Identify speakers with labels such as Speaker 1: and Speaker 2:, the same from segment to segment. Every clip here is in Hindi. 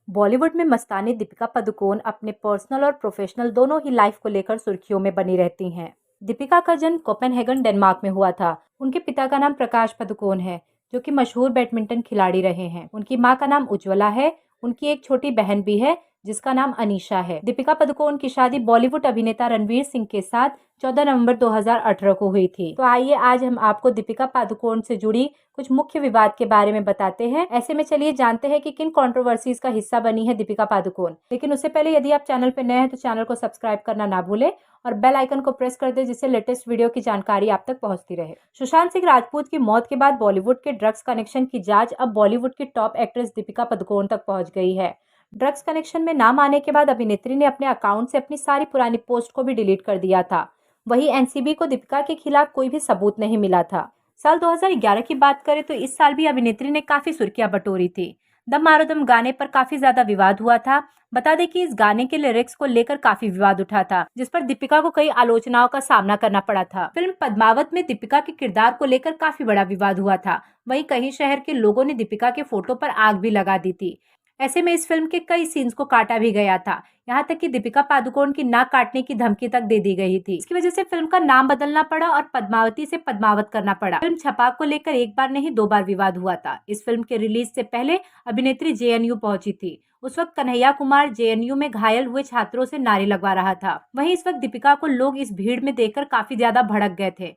Speaker 1: बॉलीवुड में मस्तानी दीपिका पादुकोण अपने पर्सनल और प्रोफेशनल दोनों ही लाइफ को लेकर सुर्खियों में बनी रहती हैं। दीपिका का जन्म कोपेनहेगन डेनमार्क में हुआ था। उनके पिता का नाम प्रकाश पादुकोण है, जो कि मशहूर बैडमिंटन खिलाड़ी रहे हैं। उनकी मां का नाम उज्ज्वला है। उनकी एक छोटी बहन भी है जिसका नाम अनीशा है। दीपिका पादुकोण की शादी बॉलीवुड अभिनेता रणवीर सिंह के साथ 14 नवंबर 2018 को हुई थी। तो आइए आज हम आपको दीपिका पादुकोण से जुड़ी कुछ मुख्य विवाद के बारे में बताते हैं। ऐसे में चलिए जानते हैं कि किन कंट्रोवर्सीज का हिस्सा बनी है दीपिका पादुकोण। लेकिन उससे पहले यदि आप चैनल पर नए हैं तो चैनल को सब्सक्राइब करना ना भूलें और बेल आइकन को प्रेस कर दे, जिससे लेटेस्ट वीडियो की जानकारी आप तक पहुंचती रहे। सुशांत सिंह राजपूत की मौत के बाद बॉलीवुड के ड्रग्स कनेक्शन की जांच अब बॉलीवुड की टॉप एक्ट्रेस दीपिका पादुकोण तक पहुंच गई है। ड्रग्स कनेक्शन में नाम आने के बाद अभिनेत्री ने अपने अकाउंट से अपनी सारी पुरानी पोस्ट को भी डिलीट कर दिया था। वहीं एनसीबी को दीपिका के खिलाफ कोई भी सबूत नहीं मिला था। साल 2011 की बात करें तो इस साल भी अभिनेत्री ने काफी सुर्खियां बटोरी थी। दम मारो दम गाने पर काफी ज्यादा विवाद हुआ था। बता दें कि इस गाने के लिरिक्स को लेकर काफी विवाद उठा था, जिस पर दीपिका को कई आलोचनाओं का सामना करना पड़ा था। फिल्म पद्मावत में दीपिका के किरदार को लेकर काफी बड़ा विवाद हुआ था। वहीं कई शहर के लोगों ने दीपिका के फोटो पर आग भी लगा दी थी। ऐसे में इस फिल्म के कई सीन्स को काटा भी गया था। यहाँ तक कि दीपिका पादुकोण की नाक काटने की धमकी तक दे दी गई थी। इसकी वजह से फिल्म का नाम बदलना पड़ा और पद्मावती से पद्मावत करना पड़ा। फिल्म छपाक को लेकर एक बार नहीं 2 बार विवाद हुआ था। इस फिल्म के रिलीज से पहले अभिनेत्री जेएनयू पहुंची थी। उस वक्त कन्हैया कुमार जेएनयू में घायल हुए छात्रों से नारे लगवा रहा था। वहीं इस वक्त दीपिका को लोग इस भीड़ में देखकर काफी ज्यादा भड़क गए थे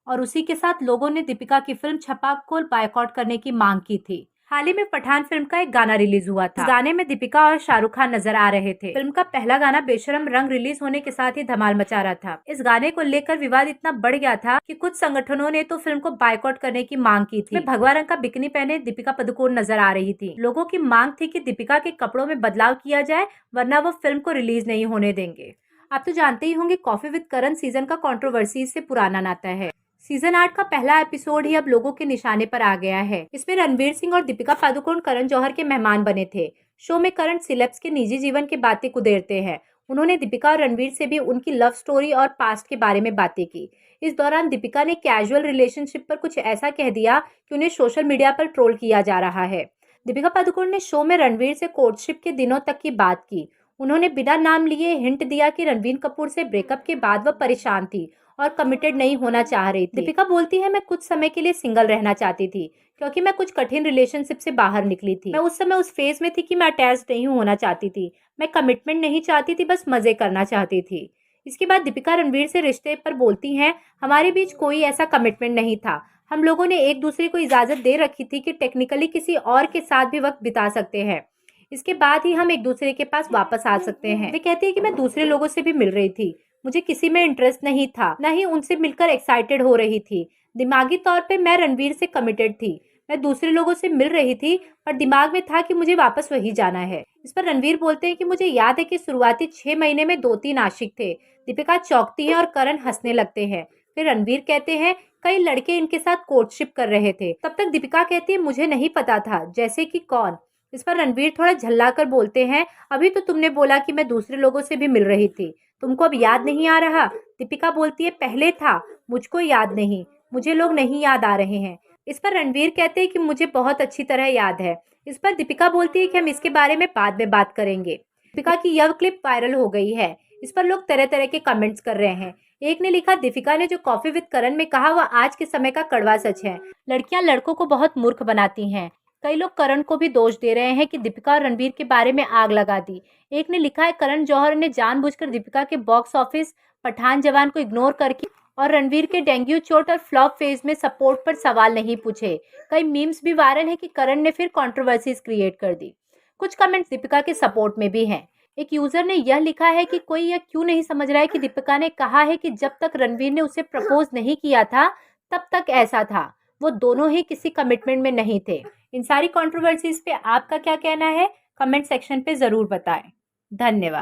Speaker 1: और उसी के साथ लोगों ने दीपिका की फिल्म छपाक को बायकॉट करने की मांग की थी। हाल ही में पठान फिल्म का एक गाना रिलीज हुआ था। इस गाने में दीपिका और शाहरुख खान नजर आ रहे थे। फिल्म का पहला गाना बेशरम रंग रिलीज होने के साथ ही धमाल मचा रहा था। इस गाने को लेकर विवाद इतना बढ़ गया था कि कुछ संगठनों ने तो फिल्म को बायकॉट करने की मांग की थी। भगवा रंग का बिकनी पहने दीपिका पादुकोण नजर आ रही थी। लोगों की मांग थी कि दीपिका के कपड़ों में बदलाव किया जाए, वरना वो फिल्म को रिलीज नहीं होने देंगे। आप तो जानते ही होंगे, कॉफी विद करण सीजन का कंट्रोवर्सी से पुराना नाता है। सीजन 8 का पहला एपिसोड ही अब लोगों के निशाने पर आ गया है। इसमें रणवीर सिंह और दीपिका पादुकोण करण जौहर के मेहमान बने थे। शो में करण सिलेब्स के निजी जीवन की बातें कुदेरते हैं। उन्होंने दीपिका और रणवीर से भी उनकी लव स्टोरी और पास्ट के बारे में बातें की। इस दौरान दीपिका ने कैजुअल रिलेशनशिप पर कुछ ऐसा कह दिया कि उन्हें सोशल मीडिया पर ट्रोल किया जा रहा है। दीपिका पादुकोण ने शो में रणवीर से कोर्टशिप के दिनों तक की बात की। उन्होंने बिना नाम लिए हिंट दिया कि रणवीर कपूर से ब्रेकअप के बाद वह परेशान थी और कमिटेड नहीं होना चाह रही थी। दीपिका बोलती है, मैं कुछ समय के लिए सिंगल रहना चाहती थी क्योंकि मैं कुछ कठिन रिलेशनशिप से बाहर निकली थी। मैं उस समय उस फेज में थी कि मैं अटैच नहीं होना चाहती थी। मैं कमिटमेंट नहीं चाहती थी, बस मजे करना चाहती थी। इसके बाद दीपिका रणवीर से रिश्ते पर बोलती हैं, हमारे बीच कोई ऐसा कमिटमेंट नहीं था। हम लोगों ने एक दूसरे को इजाजत दे रखी थी कि टेक्निकली किसी और के साथ भी वक्त बिता सकते हैं। इसके बाद ही हम एक दूसरे के पास वापस आ सकते हैं। वे कहती है कि मैं दूसरे लोगों से भी मिल रही थी। मुझे किसी में इंटरेस्ट नहीं था, न ही उनसे मिलकर एक्साइटेड हो रही थी। दिमागी तौर पे मैं रणवीर से कमिटेड थी। मैं दूसरे लोगों से मिल रही थी, पर दिमाग में था कि मुझे वापस वही जाना है। इस पर रणवीर बोलते हैं कि मुझे याद है कि शुरुआती 6 महीने में 2-3 आशिक थे। दीपिका चौंकती है और करण हंसने लगते हैं। फिर रणवीर कहते हैं, कई लड़के इनके साथ कोर्टशिप कर रहे थे। तब तक दीपिका कहती है, मुझे नहीं पता था। जैसे कि कौन? इस पर रणवीर थोड़ा झल्लाकर बोलते हैं, अभी तो तुमने बोला कि मैं दूसरे लोगों से भी मिल रही थी, तुमको अब याद नहीं आ रहा? दीपिका बोलती है, पहले था, मुझको याद नहीं, मुझे लोग नहीं याद आ रहे हैं। इस पर रणवीर कहते हैं कि मुझे बहुत अच्छी तरह याद है। इस पर दीपिका बोलती है कि हम इसके बारे में बाद में बात करेंगे। दीपिका की यह क्लिप वायरल हो गई है। इस पर लोग तरह तरह के कमेंट्स कर रहे हैं। एक ने लिखा, दीपिका ने जो कॉफी विद करण में कहा वह आज के समय का कड़वा सच है। लड़कियां लड़कों को बहुत मूर्ख बनाती हैं। कई लोग करण को भी दोष दे रहे हैं कि दीपिका और रणवीर के बारे में आग लगा दी। एक ने लिखा है, करण जौहर ने जानबूझकर दीपिका के बॉक्स ऑफिस पठान जवान को इग्नोर करके और रणवीर के डेंगू चोट और फ्लॉप फेज में सपोर्ट पर सवाल नहीं पूछे। कई मीम्स भी वायरल है कि करण ने फिर कंट्रोवर्सीज क्रिएट कर दी। कुछ कमेंट्स दीपिका के सपोर्ट में भी हैं। एक यूजर ने यह लिखा है कि कोई यह क्यों नहीं समझ रहा है कि दीपिका ने कहा है कि जब तक रणवीर ने उसे प्रपोज नहीं किया था तब तक ऐसा था, वो दोनों ही किसी कमिटमेंट में नहीं थे। इन सारी कंट्रोवर्सीज पे आपका क्या कहना है? कमेंट सेक्शन पे जरूर बताएं। धन्यवाद।